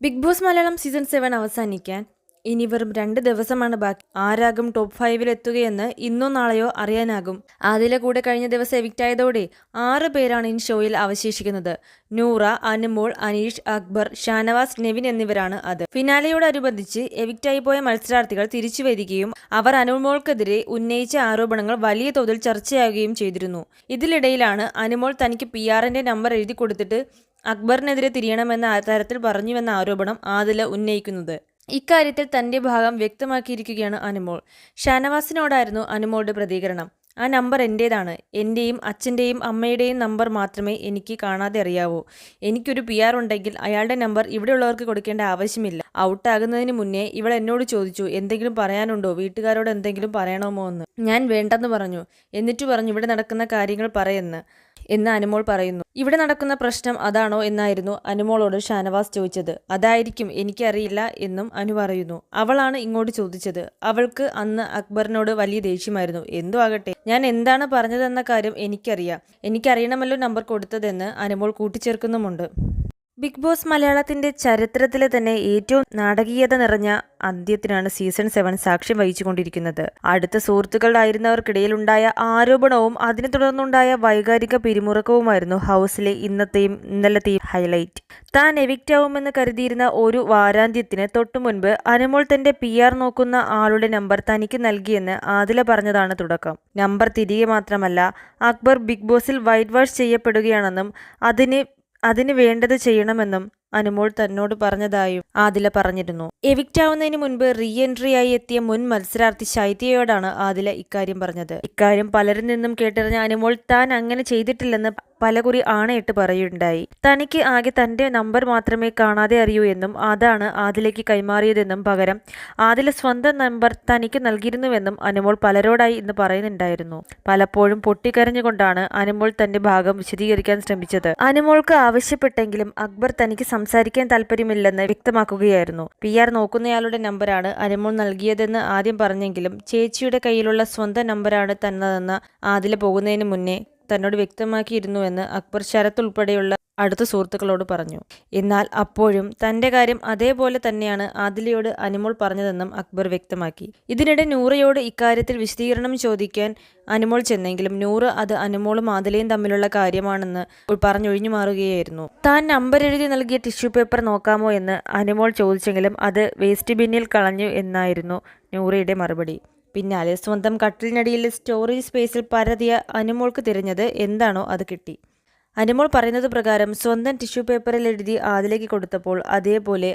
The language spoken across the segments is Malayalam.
ബിഗ് ബോസ് മലയാളം സീസൺ 7 അവസാനിക്കാൻ ഇനി വെറും 2 ദിവസമാണ് ബാക്കി. ആരാകും ടോപ്പ് 5-ൽ എത്തുകയെന്ന് ഇന്നോ നാളെയോ അറിയാനാകും. ആദില കൂടെ കഴിഞ്ഞ ദിവസം എവിക്റ്റായതോടെ 6 പേരാണ് ഇനി ഷോയിൽ അവശേഷിക്കുന്നത്. നൂറ, അനുമോൾ, അനീഷ്, അക്ബർ, ഷാനവാസ്, നെവിൻ എന്നിവരാണ് അത്. ഫിനാലെയോടനുബന്ധിച്ച് എവിക്റ്റായി പോയ മത്സരാർത്ഥികൾ തിരിച്ചു വരികയും അവർ അനുമോൾക്കെതിരെ ഉന്നയിച്ച ആരോപണങ്ങൾ വലിയ തോതിൽ ചർച്ചയാകുകയും ചെയ്തിരുന്നു. ഇതിനിടയിലാണ് അനുമോൾ തനിക്ക് PR-ന്റെ നമ്പർ എഴുതി കൊടുത്തിട്ട് അക്ബറിനെതിരെ തിരിയണമെന്ന തരത്തിൽ പറഞ്ഞുവെന്ന ആരോപണം ആദില ഉന്നയിക്കുന്നത്. ഇക്കാര്യത്തിൽ തന്റെ ഭാഗം വ്യക്തമാക്കിയിരിക്കുകയാണ് അനുമോൾ. ഷാനവാസിനോടായിരുന്നു അനുമോളുടെ പ്രതികരണം. ആ നമ്പർ എൻ്റേതാണ്. എൻ്റെയും അച്ഛൻ്റെയും അമ്മയുടെയും നമ്പർ മാത്രമേ എനിക്ക് കാണാതെ അറിയാവൂ. എനിക്കൊരു PR ഉണ്ടെങ്കിൽ അയാളുടെ നമ്പർ ഇവിടെയുള്ളവർക്ക് കൊടുക്കേണ്ട ആവശ്യമില്ല. ഔട്ടാകുന്നതിന് മുന്നേ ഇവൾ എന്നോട് ചോദിച്ചു, എന്തെങ്കിലും പറയാനുണ്ടോ, വീട്ടുകാരോട് എന്തെങ്കിലും പറയണമോ എന്ന്. ഞാൻ വേണ്ടെന്ന് പറഞ്ഞു. എന്നിട്ട് പറഞ്ഞു ഇവിടെ നടക്കുന്ന കാര്യങ്ങൾ പറയെന്ന് അനുമോൾ പറയുന്നു. ഇവിടെ നടക്കുന്ന പ്രശ്നം അതാണോ എന്നായിരുന്നു അനുമോളോട് ഷാനവാസ് ചോദിച്ചത്. അതായിരിക്കും, എനിക്കറിയില്ല എന്നും അനു പറയുന്നു. അവളാണ് ഇങ്ങോട്ട് ചോദിച്ചത്. അവൾക്ക് അന്ന് അക്ബറിനോട് വലിയ ദേഷ്യമായിരുന്നു. എന്തോ ആകട്ടെ, ഞാൻ എന്താണ് പറഞ്ഞതെന്ന കാര്യം എനിക്കറിയണമല്ലോ നമ്പർ കൊടുത്തതെന്ന് അനുമോൾ കൂട്ടിച്ചേർക്കുന്നുമുണ്ട്. ബിഗ് ബോസ് മലയാളത്തിന്റെ ചരിത്രത്തിലെ തന്നെ ഏറ്റവും നാടകീയത നിറഞ്ഞ അന്ത്യത്തിനാണ് സീസൺ 7 സാക്ഷ്യം വഹിച്ചുകൊണ്ടിരിക്കുന്നത്. അടുത്ത സുഹൃത്തുക്കളായിരുന്നവർക്കിടയിലുണ്ടായ ആരോപണവും അതിനെ തുടർന്നുണ്ടായ വൈകാരിക പിരിമുറുക്കവുമായിരുന്നു ഹൗസിലെ ഇന്നലത്തെയും ഹൈലൈറ്റ്. താൻ എവിക്റ്റ് ആവുമെന്ന് കരുതിയിരുന്ന ഒരു വാരാന്ത്യത്തിന് തൊട്ടുമുൻപ് അനുമോൾ തന്റെ PR നോക്കുന്ന ആളുടെ നമ്പർ തനിക്ക് നൽകിയെന്ന് ആദില പറഞ്ഞതാണ് തുടക്കം. നമ്പർ തിരികെ മാത്രമല്ല, അക്ബർ ബിഗ് ബോസിൽ വൈറ്റ് വാഷ് ചെയ്യപ്പെടുകയാണെന്നും അതിന് വേണ്ടത് ചെയ്യണമെന്നും അനുമോൾ തന്നോട് പറഞ്ഞതായും ആദില പറഞ്ഞിരുന്നു. എവിക്റ്റ് ആവുന്നതിന് മുൻപ് റീഎൻട്രിയായി എത്തിയ മുൻ മത്സരാർത്ഥി ശൈത്യയോടാണ് ആദില ഇക്കാര്യം പറഞ്ഞത്. ഇക്കാര്യം പലരിൽ നിന്നും കേട്ടറിഞ്ഞ അനുമോൾ താൻ അങ്ങനെ ചെയ്തിട്ടില്ലെന്ന് പലകുറി ആണയിട്ട് പറയുണ്ടായി. തനിക്ക് ആകെ തന്റെ നമ്പർ മാത്രമേ കാണാതെ അറിയൂ എന്നും അതാണ് ആദിലയ്ക്ക് കൈമാറിയതെന്നും പകരം ആദില സ്വന്തം നമ്പർ തനിക്ക് നൽകിയിരുന്നുവെന്നും അനുമോൾ പലരോടായി ഇന്ന് പറയുന്നുണ്ടായിരുന്നു. പലപ്പോഴും പൊട്ടിക്കരഞ്ഞുകൊണ്ടാണ് അനുമോൾ തന്റെ ഭാഗം വിശദീകരിക്കാൻ ശ്രമിച്ചത്. അനുമോൾക്ക് ആവശ്യപ്പെട്ടെങ്കിലും അക്ബർ തനിക്ക് സംസാരിക്കാൻ താല്പര്യമില്ലെന്ന് വ്യക്തമാക്കുകയായിരുന്നു. PR നോക്കുന്നയാളുടെ നമ്പറാണ് അനുമോൾ നൽകിയതെന്ന് ആദ്യം പറഞ്ഞെങ്കിലും ചേച്ചിയുടെ കയ്യിലുള്ള സ്വന്തം നമ്പറാണ് തന്നതെന്ന് ആദില പോകുന്നതിന് മുന്നേ തന്നോട് വ്യക്തമാക്കിയിരുന്നുവെന്ന് അക്ബർ ശരത് ഉൾപ്പെടെയുള്ള അടുത്ത സുഹൃത്തുക്കളോട് പറഞ്ഞു. എന്നാൽ അപ്പോഴും തന്റെ കാര്യം അതേപോലെ തന്നെയാണ് ആദിലയോട് അനുമോൾ പറഞ്ഞതെന്നും അക്ബർ വ്യക്തമാക്കി. ഇതിനിടെ നൂറയോട് ഇക്കാര്യത്തിൽ വിശദീകരണം ചോദിക്കാൻ അനുമോൾ ചെന്നെങ്കിലും നൂറ അത് അനുമോളും ആദിലയും തമ്മിലുള്ള കാര്യമാണെന്ന് പറഞ്ഞൊഴിഞ്ഞു മാറുകയായിരുന്നു. താൻ നമ്പർ എഴുതി നൽകിയ ടിഷ്യൂ പേപ്പർ നോക്കാമോ എന്ന് അനുമോൾ ചോദിച്ചെങ്കിലും അത് വേസ്റ്റ് ബിന്നിൽ കളഞ്ഞു എന്നായിരുന്നു നൂറയുടെ മറുപടി. പിന്നാലെ സ്വന്തം കട്ടിലിനടിയിൽ സ്റ്റോറേജ് സ്പേസിൽ പരതിയ അനുമോൾക്ക് തിരഞ്ഞത് എന്താണോ അത് കിട്ടി. അനുമോൾ പറയുന്നത് പ്രകാരം സ്വന്തം ടിഷ്യൂ പേപ്പറിൽ എഴുതി ആദിലയ്ക്ക് കൊടുത്തപ്പോൾ അതേപോലെ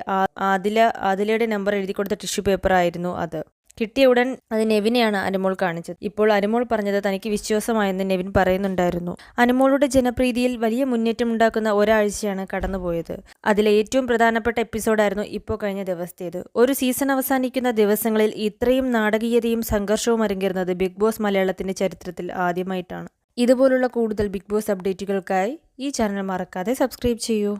ആദിലയുടെ നമ്പർ എഴുതി കൊടുത്ത ടിഷ്യൂ പേപ്പർ ആയിരുന്നു അത്. കിട്ടിയ ഉടൻ അത് നെവിനെയാണ് അനുമോൾ കാണിച്ചത്. ഇപ്പോൾ അനുമോൾ പറഞ്ഞത് തനിക്ക് വിശ്വാസമായെന്ന് നെവിൻ പറയുന്നുണ്ടായിരുന്നു. അനുമോളുടെ ജനപ്രീതിയിൽ വലിയ മുന്നേറ്റം ഉണ്ടാക്കുന്ന ഒരാഴ്ചയാണ് കടന്നുപോയത്. അതിലെ ഏറ്റവും പ്രധാനപ്പെട്ട എപ്പിസോഡായിരുന്നു ഇപ്പോൾ കഴിഞ്ഞ ദിവസത്തേത്. ഒരു സീസൺ അവസാനിക്കുന്ന ദിവസങ്ങളിൽ ഇത്രയും നാടകീയതയും സംഘർഷവും അരങ്ങേറുന്നത് ബിഗ് ബോസ് മലയാളത്തിന്റെ ചരിത്രത്തിൽ ആദ്യമായിട്ടാണ്. ഇതുപോലുള്ള കൂടുതൽ ബിഗ് ബോസ് അപ്ഡേറ്റുകൾക്കായി ഈ ചാനൽ മറക്കാതെ സബ്സ്ക്രൈബ് ചെയ്യൂ.